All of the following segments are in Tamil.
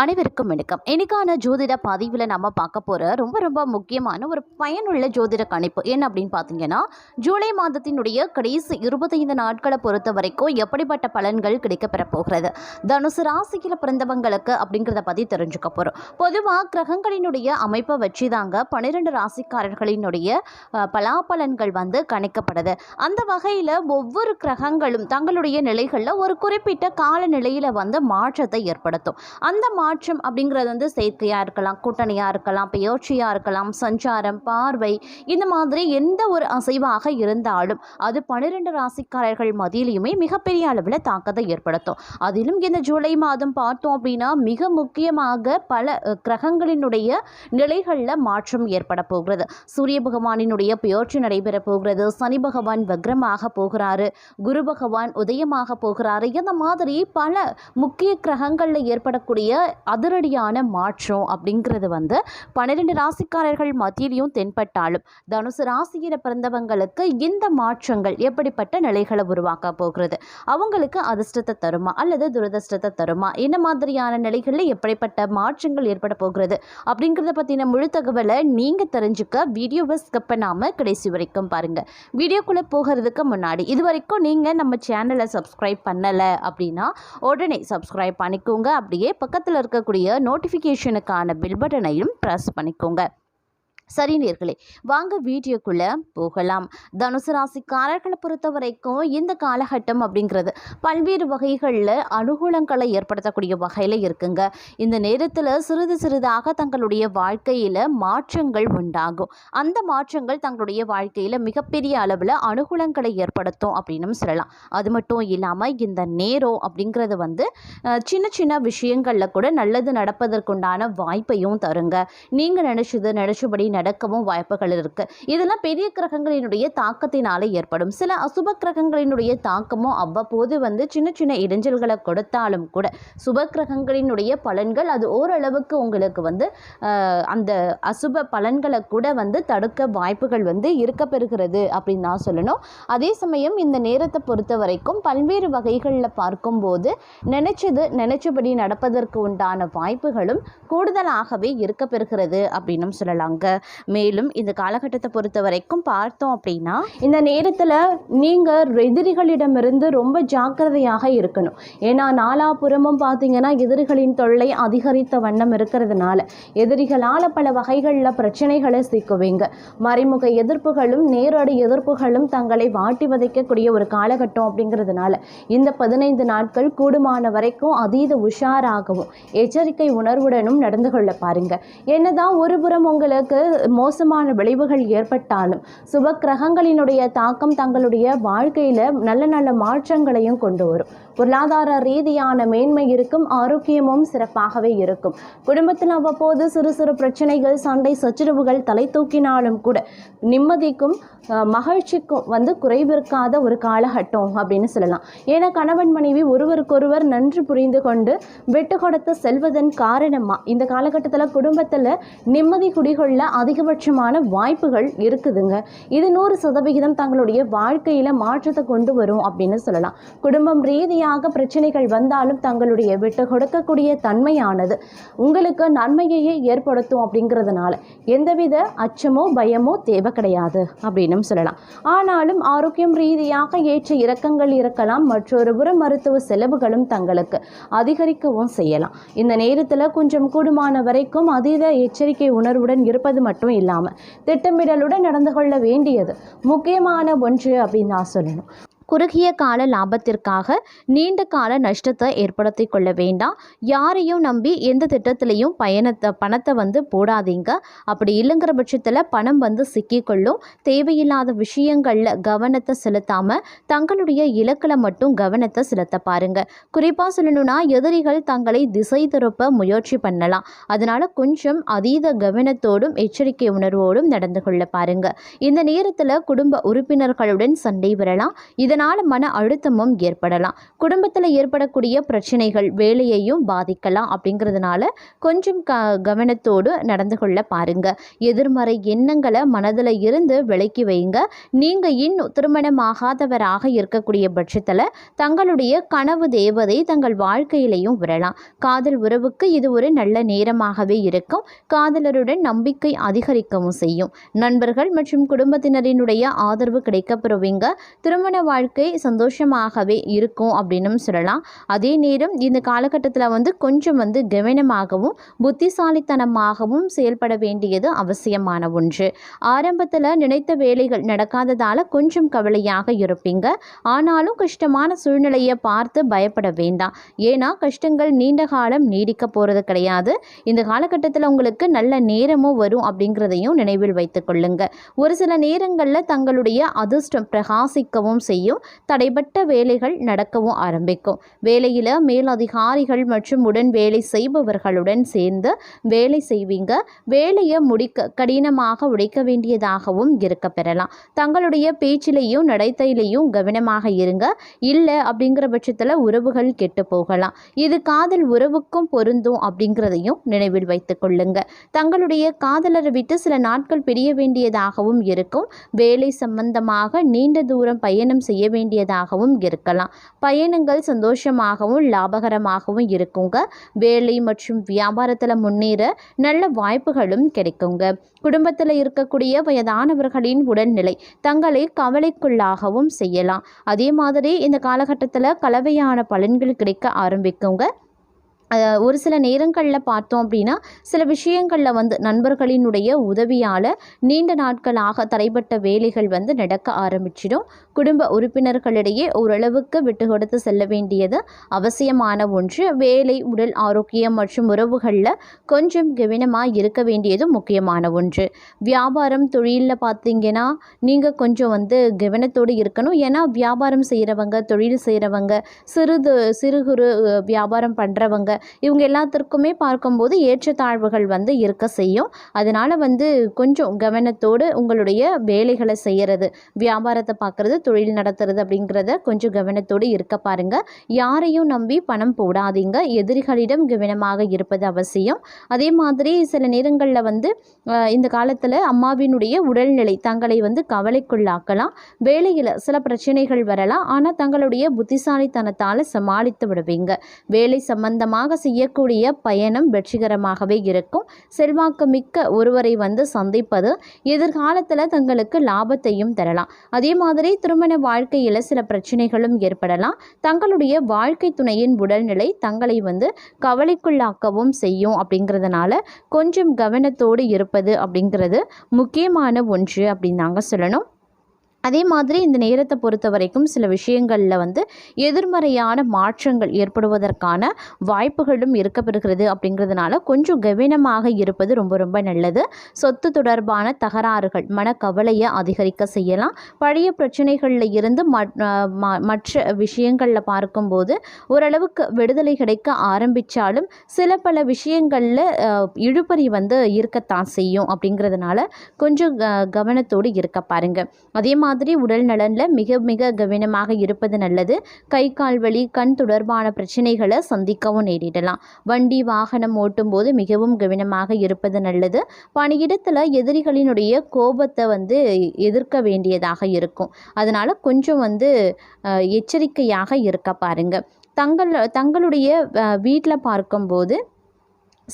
அனைவருக்கும் வணக்கம். இன்னைக்கான ஜோதிட பதிவில் நம்ம பார்க்க போகிற ரொம்ப ரொம்ப முக்கியமான ஒரு பயனுள்ள ஜோதிட கணிப்பு என்ன அப்படின்னு பார்த்தீங்கன்னா, ஜூலை மாதத்தினுடைய கடைசி 25 நாட்களை பொறுத்த வரைக்கும் எப்படிப்பட்ட பலன்கள் கிடைக்கப்பெற போகிறது, தனுசு ராசியில் பிறந்தவங்களுக்கு அப்படிங்கிறத பற்றி தெரிஞ்சுக்க போகிறோம். பொதுவாக கிரகங்களினுடைய அமைப்பை வச்சு தாங்க 12 ராசிக்காரர்களினுடைய பலாபலன்கள் கணிக்கப்படுது. அந்த வகையில் ஒவ்வொரு கிரகங்களும் தங்களுடைய நிலைகளில் ஒரு குறிப்பிட்ட காலநிலையில் மாற்றத்தை ஏற்படுத்தும். அந்த மாற்றம் அப்படிங்கிறது செயற்கையாக இருக்கலாம், கூட்டணியாக இருக்கலாம், பெயர்ச்சியாக இருக்கலாம், சஞ்சாரம், பார்வை, இந்த மாதிரி எந்த ஒரு அசைவாக இருந்தாலும் அது 12 ராசிக்காரர்கள் மத்தியிலுமே மிகப்பெரிய அளவில் தாக்கத்தை ஏற்படுத்தும். அதிலும் இந்த ஜூலை மாதம் பார்த்தோம் அப்படின்னா மிக முக்கியமாக பல கிரகங்களினுடைய நிலைகளில் மாற்றம் ஏற்பட போகிறது. சூரிய பகவானினுடைய பெயர்ச்சி நடைபெற போகிறது, சனி பகவான் வக்ரமாக போகிறாரு, குரு பகவான் உதயமாக போகிறாரு. இந்த மாதிரி பல முக்கிய கிரகங்களில் ஏற்படக்கூடிய அதிரடியான மாற்றம் அப்படிங்கிறது 12 ராசிக்காரர்கள் மத்தியிலையும் தென்பட்டாலும் தனுசு ராசியில் பிறந்தவங்களுக்கு இந்த மாற்றங்கள் எப்படிப்பட்ட நிலைகளை உருவாக்க போகிறது, அவங்களுக்கு அதிர்ஷ்டத்தை தருமா அல்லது துரதிர்ஷ்டத்தை தருமா, என்ன மாதிரியான நிலைகளில் எப்படிப்பட்ட மாற்றங்கள் ஏற்பட போகிறது அப்படிங்கிறத பற்றின முழு தகவலை நீங்கள் தெரிஞ்சுக்க வீடியோவை ஸ்கிப் பண்ணாமல் கடைசி வரைக்கும் பாருங்கள். வீடியோக்குள்ளே போகிறதுக்கு முன்னாடி இது வரைக்கும் நீங்கள் நம்ம சேனலை சப்ஸ்கிரைப் பண்ணலை அப்படின்னா உடனே சப்ஸ்கிரைப் பண்ணிக்கோங்க. அப்படியே பக்கத்தில் இருக்கக்கூடிய நோட்டிஃபிகேஷனுக்கான பெல் பட்டனையும் ப்ரெஸ் பண்ணிக்கோங்க. சரி நேர்களே, வாங்க வீடியோக்குள்ளே போகலாம். தனுசு ராசிக்காரர்களை பொறுத்த வரைக்கும் இந்த காலகட்டம் அப்படிங்கிறது பல்வேறு வகைகளில் அனுகூலங்களை ஏற்படுத்தக்கூடிய வகையில் இருக்குங்க. இந்த நேரத்தில் சிறிது சிறிதாக தங்களுடைய வாழ்க்கையில் மாற்றங்கள் உண்டாகும். அந்த மாற்றங்கள் தங்களுடைய வாழ்க்கையில் மிகப்பெரிய அளவில் அனுகூலங்களை ஏற்படுத்தும் அப்படின்னு சொல்லலாம். அது மட்டும் இல்லாமல் இந்த நேரம் அப்படிங்கிறது சின்ன சின்ன விஷயங்களில் கூட நல்லது நடப்பதற்குண்டான வாய்ப்பையும் தருங்க. நீங்கள் நினச்சபடி நடக்கவும் வாய்ப்புகள் இருக்கு. இதெல்லாம் பெரிய கிரகங்களினுடைய தாக்கத்தினால ஏற்படும். சில அசுப கிரகங்களினுடைய தாக்கமும் அவ்வப்போது சின்ன சின்ன இடைஞ்சல்களை கொடுத்தாலும் கூட சுப கிரகங்களினுடைய பலன்கள் அது ஓரளவுக்கு உங்களுக்கு அந்த அசுப பலன்களை கூட தடுக்க வாய்ப்புகள் இருக்க பெறுகிறது அப்படின்னு தான் சொல்லணும். அதே சமயம் இந்த நேரத்தை பொறுத்த வரைக்கும் பல்வேறு வகைகளில் பார்க்கும்போது நினைச்சபடி நடப்பதற்கு உண்டான வாய்ப்புகளும் கூடுதலாகவே இருக்க பெறுகிறது அப்படின்னு சொல்லலாங்க. மேலும் இந்த காலகட்டத்தை பொறுத்த வரைக்கும் பார்த்தோம் அப்படின்னா இந்த நேரத்தில் நீங்கள் எதிரிகளிடமிருந்து ரொம்ப ஜாக்கிரதையாக இருக்கணும். ஏன்னா நாலாபுறமும் பார்த்தீங்கன்னா எதிரிகளின் தொல்லை அதிகரித்த வண்ணம் இருக்கிறதுனால எதிரிகளால் பல வகைகளில் பிரச்சனைகளை சிக்குவீங்க. மறைமுக எதிர்ப்புகளும் நேரடி எதிர்ப்புகளும் தங்களை வாட்டி வதைக்கக்கூடிய ஒரு காலகட்டம் அப்படிங்கிறதுனால இந்த 15 நாட்கள் கூடுமான வரைக்கும் அதீத உஷாராகவும் எச்சரிக்கை உணர்வுடனும் நடந்து கொள்ள பாருங்க. என்னதான் ஒருபுறம் உங்களுக்கு மோசமான விளைவுகள் ஏற்பட்டாலும் சுப கிரகங்களினுடைய தாக்கம் தங்களுடைய வாழ்க்கையில நல்ல நல்ல மாற்றங்களையும் கொண்டு வரும். பொருளாதார ரீதியான மேன்மை இருக்கும், ஆரோக்கியமும் சிறப்பாகவே இருக்கும். குடும்பத்தில் அவ்வப்போது சிறு சிறு பிரச்சனைகள், சண்டை சச்சரவுகள் தலை தூக்கினாலும் கூட நிம்மதிக்கும் மகிழ்ச்சிக்கும் குறைவிருக்காத ஒரு காலகட்டம் அப்படின்னு சொல்லலாம். ஏன்னா கணவன் மனைவி ஒருவருக்கொருவர் நன்றி புரிந்து கொண்டு விட்டு கொடுத்து செல்வதன் காரணமாக இந்த காலகட்டத்தில் குடும்பத்தில் நிம்மதி குடிகொள்ள அதிகபட்சமான வாய்ப்புகள் இருக்குதுங்க. இது 100% தங்களுடைய வாழ்க்கையில் மாற்றத்தை கொண்டு வரும் அப்படின்னு சொல்லலாம். குடும்பம் ரீதியாக பிரச்சனைகள் வந்தாலும் தங்களுடைய விட்டு கொடுக்கக்கூடிய தன்மையானது உங்களுக்கு நன்மையையே ஏற்படுத்தும். அப்படிங்கிறதுனால எந்தவித அச்சமோ பயமோ தேவை கிடையாது அப்படின்னு சொல்லலாம். ஆனாலும் ஆரோக்கியம் ரீதியாக ஏற்ற இறக்கங்கள் இருக்கலாம். மற்றொரு புறம் மருத்துவ செலவுகளும் தங்களுக்கு அதிகரிக்கவும் செய்யலாம். இந்த நேரத்தில் கொஞ்சம் கூடுமான வரைக்கும் அதீத எச்சரிக்கை உணர்வுடன் இருப்பது மட்டும் இல்லாமல் திட்டமிடலுடன் நடந்து கொள்ள வேண்டியது முக்கியமான ஒன்று அப்படின்னு நான் சொல்லணும். குறுகிய கால லாபத்திற்காக நீண்ட கால நஷ்டத்தை ஏற்படுத்தி கொள்ள வேண்டாம். யாரையும் நம்பி எந்த திட்டத்திலையும் பணத்தை போடாதீங்க. அப்படி இல்லைங்கிற பட்சத்தில் பணம் சிக்கிக்கொள்ளும். தேவையில்லாத விஷயங்களில் கவனத்தை செலுத்தாமல் தங்களுடைய இலக்கில் மட்டும் கவனத்தை செலுத்த பாருங்க. குறிப்பாக சொல்லணும்னா எதிரிகள் தங்களை திசை திருப்ப முயற்சி பண்ணலாம். அதனால் கொஞ்சம் அதீத கவனத்தோடும் எச்சரிக்கை உணர்வோடும் நடந்து கொள்ள பாருங்க. இந்த நேரத்தில் குடும்ப உறுப்பினர்களுடன் சண்டை வரலாம். இதனால் மன அழுத்தமும் ஏற்படலாம். குடும்பத்தில் ஏற்படக்கூடிய பிரச்சனைகள் வேலையையும் பாதிக்கலாம். அப்படிங்கிறதுனால கொஞ்சம் கவனத்தோடு நடந்து கொள்ள பாருங்க. எதிர்மறை எண்ணங்களை மனதில் இருந்து விலக்கி வைங்க. நீங்கள் இன்னும் திருமணமாகாதவராக இருக்கக்கூடிய பட்சத்தில் தங்களுடைய கனவு தேவதை தங்கள் வாழ்க்கையிலையும் வரலாம். காதல் உறவுக்கு இது ஒரு நல்ல நேரமாகவே இருக்கும். காதலருடன் நம்பிக்கை அதிகரிக்கவும் செய்யும். நண்பர்கள் மற்றும் குடும்பத்தினரினுடைய ஆதரவு கிடைக்க பெறுவீங்க. திருமண வாழ்க்கை சந்தோஷமாகவே இருக்கும் அப்படின்னு சொல்லலாம். அதே நேரம் இந்த காலகட்டத்தில் கொஞ்சம் கவனமாகவும் புத்திசாலித்தனமாகவும் செயல்பட வேண்டியது அவசியமான ஒன்று. ஆரம்பத்தில் நினைத்த வேலைகள் நடக்காததால் கொஞ்சம் கவலையாக இருப்பீங்க. ஆனாலும் கஷ்டமான சூழ்நிலையை பார்த்து பயப்பட வேண்டாம். ஏன்னா கஷ்டங்கள் நீண்ட காலம் நீடிக்க போகிறது கிடையாது. இந்த காலகட்டத்தில் உங்களுக்கு நல்ல நேரமும் வரும் அப்படிங்கிறதையும் நினைவில் வைத்துக் கொள்ளுங்க. ஒரு சில நேரங்களில் தங்களுடைய அதிர்ஷ்டம் பிரகாசிக்கவும் செய்யும். தடைப்பட்ட வேலைகள் நடக்கவும் ஆரம்பிக்கும். வேலையில் மேலதிகாரிகள் மற்றும் உடன் வேலை செய்பவர்களுடன் சேர்ந்து வேலை செய்வீங்க. வேலையை முடிக்க கடினமாக உழைக்க வேண்டியதாகவும் இருக்க பெறலாம். தங்களுடைய பேச்சிலையும் நடத்தையிலையும் கவனமாக இருங்க. இல்லை அப்படிங்கிற பட்சத்தில் உறவுகள் கெட்டு போகலாம். இது காதல் உறவுக்கும் பொருந்தும் அப்படிங்கிறதையும் நினைவில் வைத்துக் கொள்ளுங்க. தங்களுடைய காதலரை விட்டு சில நாட்கள் பிரிய வேண்டியதாகவும் இருக்கும். வேலை சம்பந்தமாக நீண்ட தூரம் பயணம் செய்ய வேண்டியதாகவும் இருக்கலாம். பயணங்கள் சந்தோஷமாகவும் லாபகரமாகவும் இருக்குங்க. வேலை மற்றும் வியாபாரத்தில் முன்னேற நல்ல வாய்ப்புகளும் கிடைக்குங்க. குடும்பத்தில் இருக்கக்கூடிய வயதானவர்களின் உடல்நிலை தங்களை கவலைக்குள்ளாகவும் செய்யலாம். அதே மாதிரி இந்த காலகட்டத்தில் கலவையான பலன்கள் கிடைக்க ஆரம்பிக்குங்க. ஒரு சில நேரங்களில் பார்த்தோம் அப்படின்னா சில விஷயங்களில் நண்பர்களினுடைய உதவியால் நீண்ட நாட்களாக தடைப்பட்ட வேலைகள் நடக்க ஆரம்பிச்சிடும். குடும்ப உறுப்பினர்களிடையே ஓரளவுக்கு விட்டு கொடுத்து செல்ல வேண்டியது அவசியமான ஒன்று. வேலை, உடல் ஆரோக்கியம் மற்றும் உறவுகளில் கொஞ்சம் கவனமாக இருக்க வேண்டியது முக்கியமான ஒன்று. வியாபாரம், தொழிலில் பார்த்தீங்கன்னா நீங்கள் கொஞ்சம் கவனத்தோடு இருக்கணும். ஏன்னா வியாபாரம் செய்கிறவங்க, தொழில் செய்கிறவங்க, சிறு குறு வியாபாரம் பண்ணுறவங்க இவங்க எல்லாத்திற்குமே பார்க்கும்போது ஏற்றத்தாழ்வுகள் இருக்க செய்யும். அதனால் கொஞ்சம் கவனத்தோடு உங்களுடைய வேலைகளை செய்கிறது, வியாபாரத்தை பார்க்குறது, தொழில் நடத்துறது அப்படிங்கிறத கொஞ்சம் கவனத்தோடு இருக்க பாருங்க. யாரையும் நம்பி பணம் போடாதீங்க. எதிரிகளிடம் கவனமாக இருப்பது அவசியம். அதே மாதிரி சில நேரங்களில் இந்த காலத்தில் அம்மாவினுடைய உடல்நிலை தங்களை கவலைக்குள்ளாக்கலாம். வேலையில் சில பிரச்சனைகள் வரலாம். ஆனால் தங்களுடைய புத்திசாலித்தனத்தால் சமாளித்து விடுவீங்க. வேலை சம்பந்தமாக செய்யக்கூடிய பயணம் வெற்றிகரமாகவே இருக்கும். செல்வாக்கு மிக்க ஒருவரை சந்திப்பது எதிர்காலத்தில் தங்களுக்கு லாபத்தையும் தரலாம். அதே மாதிரி திருமண வாழ்க்கையில் சில பிரச்சனைகளும் ஏற்படலாம். தங்களுடைய வாழ்க்கை துணையின் உடல்நிலை தங்களை கவலைக்குள்ளாக்கவும் செய்யும். அப்படிங்கிறதுனால கொஞ்சம் கவனத்தோடு இருப்பது அப்படிங்கிறது முக்கியமான ஒன்று அப்படின்னு நாங்கள் சொல்லணும். அதே மாதிரி இந்த நேரத்தை பொறுத்த வரைக்கும் சில விஷயங்களில் எதிர்மறையான மாற்றங்கள் ஏற்படுவதற்கான வாய்ப்புகளும் இருக்கப்பெறுகிறது. அப்படிங்கிறதுனால கொஞ்சம் கவனமாக இருப்பது ரொம்ப ரொம்ப நல்லது. சொத்து தொடர்பான தகராறுகள் மனக்கவலையை அதிகரிக்க செய்யலாம். பழைய பிரச்சனைகளில் இருந்து மற்ற விஷயங்களில் பார்க்கும்போது ஓரளவுக்கு விடுதலை கிடைக்க ஆரம்பித்தாலும் சில பல விஷயங்களில் இழுபறி இருக்கத்தான் செய்யும். அப்படிங்கிறதுனால கொஞ்சம் கவனத்தோடு இருக்க பாருங்கள். அதே மாதிரி உடல் நலனில் மிக மிக கவனமாக இருப்பது நல்லது. கை கால் வலி, கண் தொடர்பான பிரச்சனைகளை சந்திக்கவும் நேரிடலாம். வண்டி வாகனம் ஓட்டும் போது மிகவும் கவனமாக இருப்பது நல்லது. பணியிடத்தில் எதிரிகளினுடைய கோபத்தை எதிர்க்க வேண்டியதாக இருக்கும். அதனால் கொஞ்சம் எச்சரிக்கையாக இருக்க பாருங்க. தங்களுடைய வீட்டில் பார்க்கும்போது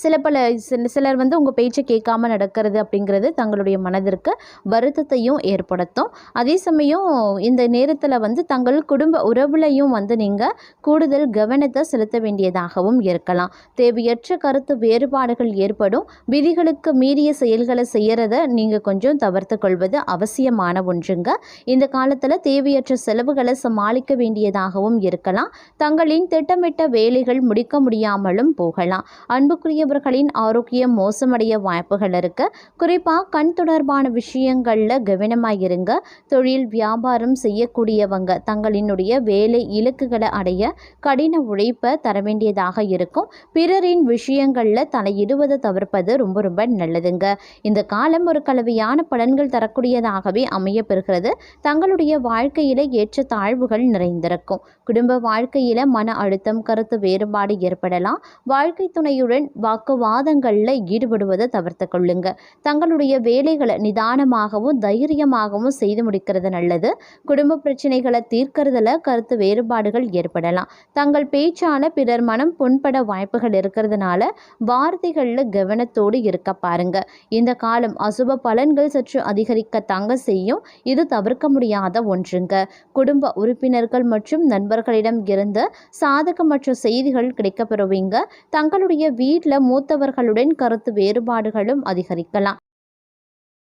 சிலர் உங்கள் பேச்சை கேட்காம நடக்கிறது அப்படிங்கிறது தங்களுடைய மனதிற்கு வருத்தத்தையும் ஏற்படுத்தும். அதே சமயம் இந்த நேரத்தில் தங்கள் குடும்ப உறவுலையும் நீங்கள் கூடுதல் கவனத்தை செலுத்த வேண்டியதாகவும் இருக்கலாம். தேவையற்ற கருத்து வேறுபாடுகள் ஏற்படும். விதிகளுக்கு மீறிய செயல்களை செய்கிறத நீங்கள் கொஞ்சம் தவிர்த்து கொள்வது அவசியமான ஒன்றுங்க. இந்த காலத்தில் தேவையற்ற செலவுகளை சமாளிக்க வேண்டியதாகவும் இருக்கலாம். தங்களின் திட்டமிட்ட வேலைகள் முடிக்க முடியாமலும் போகலாம். அன்புக்குரிய பெரியவர்களின் ஆரோக்கியம் மோசமடைய வாய்ப்புகள் இருக்கு. குறிப்பாக கண் தொடர்பான விஷயங்களில் கவனமாக இருங்க. தொழில் வியாபாரம் செய்யக்கூடியவங்க தங்களினுடைய வேலை இலக்குகளை அடைய கடின உழைப்பை தர வேண்டியதாக இருக்கும். பிறரின் விஷயங்களில் தலையிடுவதை தவிர்ப்பது ரொம்ப ரொம்ப நல்லதுங்க. இந்த காலம் ஒரு கலவையான பலன்கள் தரக்கூடியதாகவே அமைய பெறுகிறது. தங்களுடைய வாழ்க்கையில ஏற்ற தாழ்வுகள் நிறைந்திருக்கும். குடும்ப வாழ்க்கையில மன அழுத்தம், கருத்து வேறுபாடு ஏற்படலாம். வாழ்க்கை துணையுடன் வாக்குவாதங்களில் ஈடுபடுவதை தவிர்த்து கொள்ளுங்க. தங்களுடைய வேலைகளை நிதானமாகவும் தைரியமாகவும் செய்து முடிக்கிறது நல்லது. குடும்ப பிரச்சனைகளை தீர்க்கறதுல கருத்து வேறுபாடுகள் ஏற்படலாம். தங்கள் பேச்சால பிறர் மனம் புண்பட வாய்ப்புகள் இருக்கிறதுனால வார்த்தைகளில் கவனத்தோடு இருக்க பாருங்க. இந்த காலம் அசுப பலன்கள் சற்று அதிகரிக்க தங்க செய்யும். இது தவிர்க்க முடியாத ஒன்றுங்க. குடும்ப உறுப்பினர்கள் மற்றும் நண்பர்களிடம் இருந்து சாதகமற்ற செய்திகள் கிடைக்கப்பெறுவீங்க. தங்களுடைய வீட்டில் மூத்தவர்களுடன் கருத்து வேறுபாடுகளும் அதிகரிக்கலாம்.